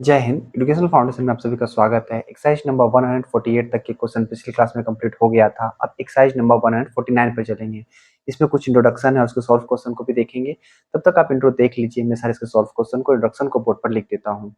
जय Hind. Educational foundation में आप सभी का स्वागत है। एक्सरसाइज नंबर 148 तक के क्वेश्चन पिछली क्लास में कंप्लीट हो गया था। अब एक्सरसाइज नंबर 149 पे चलेंगे। इसमें कुछ इंट्रोडक्शन है और उसके सॉल्व क्वेश्चन को भी देखेंगे। तब तक आप इंट्रो देख लीजिए, मैं सारे इसके सॉल्व क्वेश्चन को इंट्रोडक्शन को बोर्ड पर लिख देता हूँ।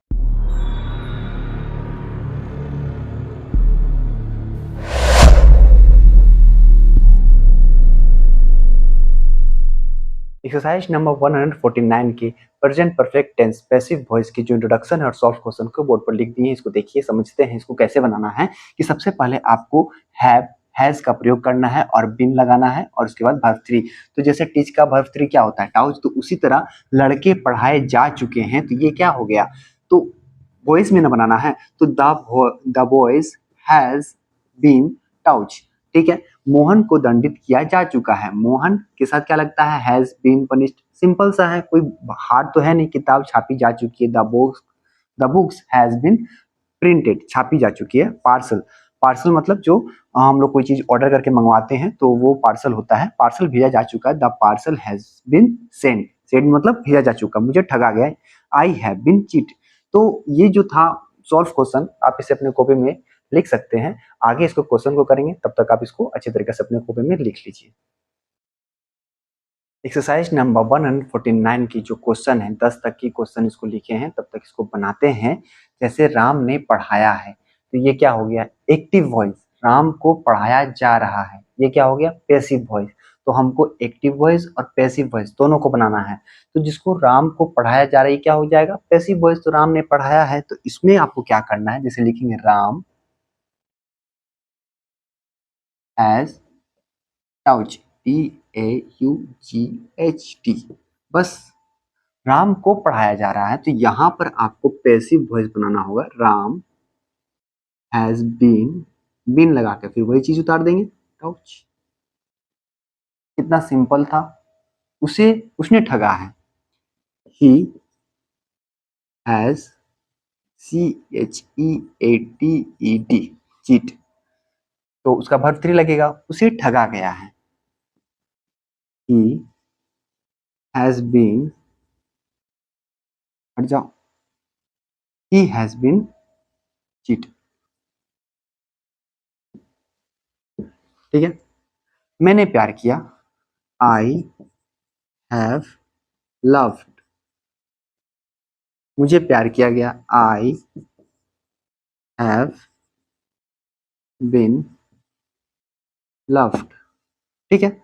एक्सरसाइज नंबर 149 के present perfect tense passive voice की जो इंट्रोडक्शन है और सॉल्व क्वेश्चन को बोर्ड पर लिख दिए हैं। इसको देखिए, समझते हैं इसको कैसे बनाना है। कि सबसे पहले आपको हैव हैज का प्रयोग करना है और बीन लगाना है और उसके बाद वर्ब थ्री। तो जैसे टीच का वर्ब थ्री क्या होता है, टाउच, तो उसी तरह लड़के पढ़ाए जा चुके हैं, तो ये क्या हो गया, तो वॉइस में ना बनाना है। तो द बॉयज हैज बीन टाउच। ठीक है, मोहन को दंडित किया जा चुका है। मोहन के साथ क्या लगता है, हैज बीन पनिश्ड। सिंपल सा है, कोई हार्ड तो है नहीं। किताब छापी जा चुकी है, the books has been printed, छापी जा चुकी है। पार्सल, पार्सल मतलब जो हम लोग कोई चीज ऑर्डर करके मंगवाते हैं तो वो पार्सल होता है। पार्सल भेजा जा चुका है, the parcel has been send. Send मतलब भेजा जा चुका, मुझे ठगा गया। I have been cheat. तो ये जो था सॉल्व क्वेश्चन, आप इसे अपने कॉपी में लिख सकते हैं। आगे इसको क्वेश्चन को करेंगे, तब तक आप इसको अच्छे तरीके से अपने कॉपी में लिख लीजिए। एक्सरसाइज नंबर 149 की जो क्वेश्चन है, 10 तक की क्वेश्चन इसको लिखे हैं, तब तक इसको बनाते हैं। जैसे राम ने पढ़ाया है, तो ये क्या हो गया, एक्टिव वॉइस। राम को पढ़ाया जा रहा है, ये क्या हो गया, पैसिव वॉइस। तो हमको एक्टिव वॉइस और पैसिव वॉइस दोनों को बनाना है। तो जिसको राम को पढ़ाया जा रहा है, क्या हो जाएगा, पैसिव वॉइस। तो राम ने पढ़ाया है, तो इसमें आपको क्या करना है, जैसे लिखेंगे राम एज टाउच, TAUGHT। बस राम को पढ़ाया जा रहा है, तो यहां पर आपको पैसिव वॉइस बनाना होगा। राम हैज बीन लगा के फिर वही चीज उतार देंगे, टाउच। कितना सिंपल था। उसे उसने ठगा है, ही हैज CHEATED, चीट। तो उसका वर्ब थ्री लगेगा, उसे ठगा गया है। ही हैज बीन, हट जाओ, ही हैज बीन चीट। ठीक है, मैंने प्यार किया, आई हैव लव्ड। मुझे प्यार किया गया, आई हैव बीन लव्ड। ठीक है,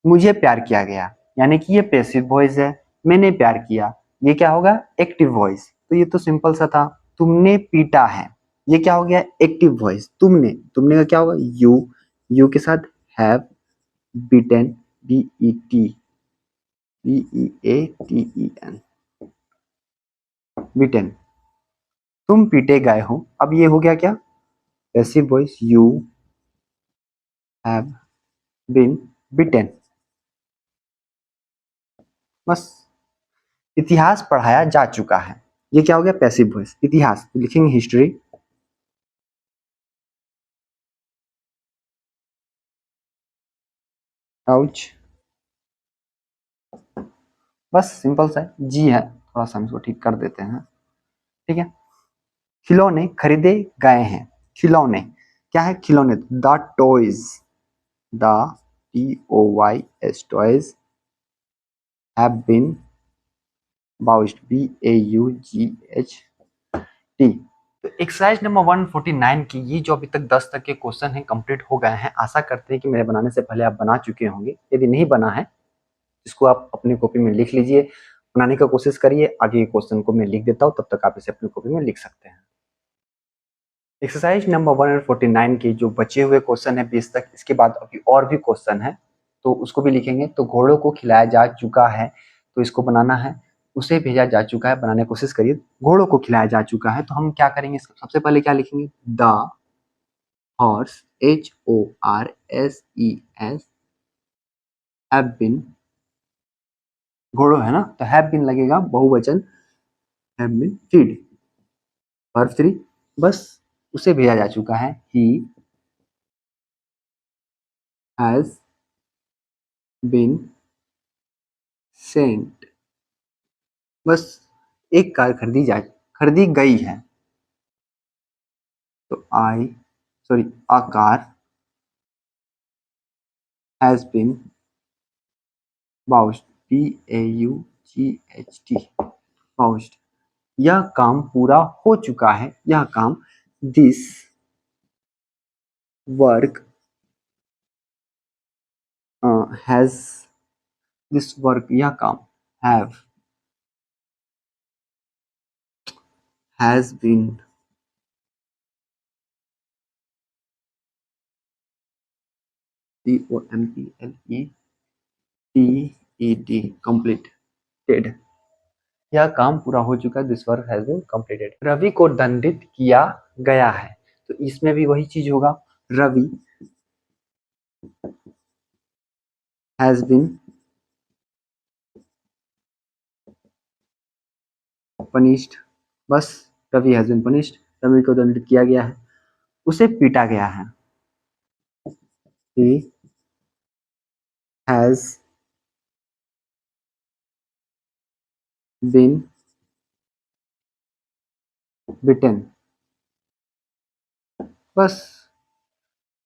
मुझे प्यार किया गया, यानी कि ये पैसिव वॉइस है। मैंने प्यार किया, ये क्या होगा, एक्टिव वॉइस। तो ये तो सिंपल सा था। तुमने पीटा है, ये क्या हो गया, एक्टिव वॉइस। तुमने, तुमने का क्या होगा, यू के साथ हैव बीटन, BEATEN, बीटन। तुम पीटे गए हो, अब ये हो गया क्या, passive voice. You have been beaten. बस, इतिहास पढ़ाया जा चुका है, ये क्या हो गया, पैसिव वॉइस। इतिहास तो लिखेंगे हिस्ट्री, आउच। बस सिंपल सा जी है, थोड़ा सा हम इसको ठीक कर देते हैं। ठीक है, खिलौने खरीदे गए हैं। खिलौने क्या है, खिलौने, the toys, the TOYS toys have been bought, BAUGHT। तो एक्सरसाइज नंबर 149 की ये जो अभी तक 10 तक के क्वेश्चन हैं कंप्लीट हो गए हैं। आशा करते हैं कि मेरे बनाने से पहले आप बना चुके होंगे। यदि नहीं बना है, इसको आप अपनी कॉपी में लिख लीजिए, बनाने का कोशिश करिए। आगे के क्वेश्चन को मैं लिख देता हूँ, तब तक आप इसे अपनी कॉपी में लिख सकते हैं। एक्सरसाइज नंबर 149 के जो बचे हुए क्वेश्चन है 20 तक, इसके बाद अभी और भी क्वेश्चन है, तो उसको भी लिखेंगे। तो घोड़ों को खिलाया जा चुका है, तो इसको बनाना है। उसे भेजा जा चुका है, बनाने की कोशिश करिए। घोड़ों को खिलाया जा चुका है, तो हम क्या करेंगे, सबसे पहले क्या लिखेंगे, the horse, HORSES have been, घोड़ों है ना, तो हैव बीन लगेगा, बहुवचन, have been feed, verb three. बस, उसे भेजा जा चुका है, ही हैज बीन सेंट। बस, एक कार खरीदी गई है। तो a car has been bought, P-A-U-G-H-T, bought। यह काम पूरा हो चुका है, यह काम, this work has, this work, यह काम, has been C-O-M-P-L-E-T-E-D completed। यह काम पूरा हो चुका है, this work has been completed. Ravi को दंडित किया गया है, तो इसमें भी वही चीज होगा, रवि हैज बीन पनिश्ड, बस Ravi has been punished, Ravi को दंडित किया गया है, उसे पीटा गया है। ही हैज बीन बिटेन, बस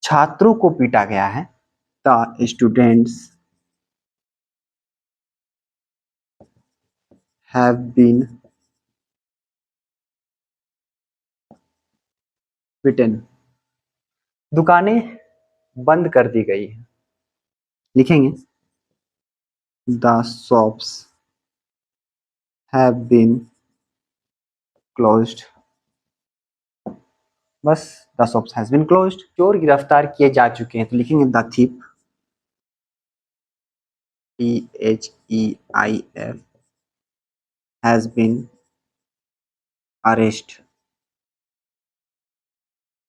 छात्रों को पीटा गया है, the students have been beaten. दुकानें बंद कर दी गई है, लिखेंगे the shops have been closed, बस the shops has been closed. चोर गिरफ्तार किए जा चुके हैं, तो लिखेंगे the thief, T-H-E-I-F, has been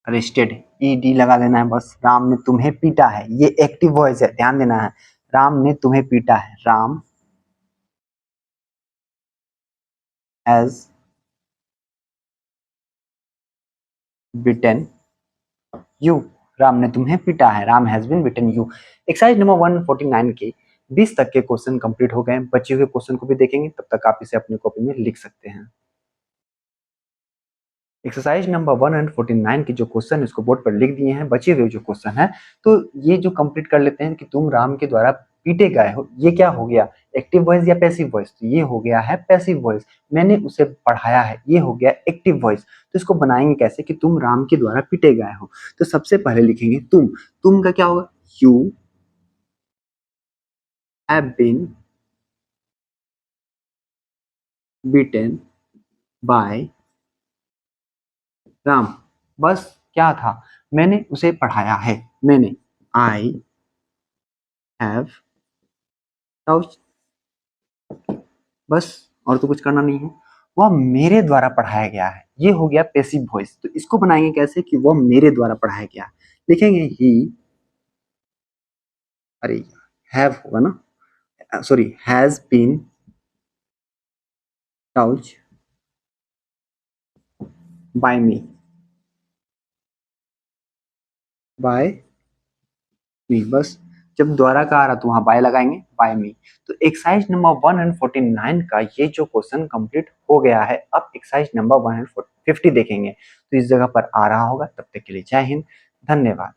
arrested, ED लगा देना है बस। राम ने तुम्हें पीटा है, ये एक्टिव वॉइस है, ध्यान देना है, राम ने तुम्हें पीटा है, Ram has beaten you, Ram ने तुम्हें पीटा है, Ram has been beaten you. Exercise number 149 के 20 तक के क्वेश्चन कंप्लीट हो गए। बचे हुए क्वेश्चन को भी देखेंगे, तब तक आप इसे अपनी कॉपी में लिख सकते हैं। एक्सरसाइज नंबर 149 के जो क्वेश्चन है उसको बोर्ड पर लिख दिए हैं। बचे हुए जो क्वेश्चन है तो ये जो कंप्लीट कर लेते हैं कि तुम राम के द्वारा पीटे गए हो, ये क्या हो गया, एक्टिव वॉइस या पैसिव वॉइस, तो ये हो गया है पैसिव वॉइस। मैंने उसे पढ़ाया है, ये हो गया एक्टिव वॉइस। तो इसको बनाएंगे कैसे कि तुम राम के द्वारा पीटे गए हो, तो सबसे पहले लिखेंगे तुम का क्या होगा, you have been beaten by Ram, बस क्या था, मैंने उसे पढ़ाया है, मैंने, आई हैव टॉट, बस और तो कुछ करना नहीं है, वह मेरे द्वारा पढ़ाया गया है, ये हो गया पैसिव वॉइस। तो इसको बनाएंगे कैसे कि वह मेरे द्वारा पढ़ाया गया, लिखेंगे ही, अरे हैव होगा ना, sorry, has been taught by me, by me, बस जब द्वारा का आ रहा तो वहां बाय लगाएंगे, बाय मी। तो एक्सरसाइज नंबर 149 का ये जो क्वेश्चन कंप्लीट हो गया है। अब एक्सरसाइज नंबर 150 देखेंगे, तो इस जगह पर आ रहा होगा। तब तक के लिए जय हिंद, धन्यवाद।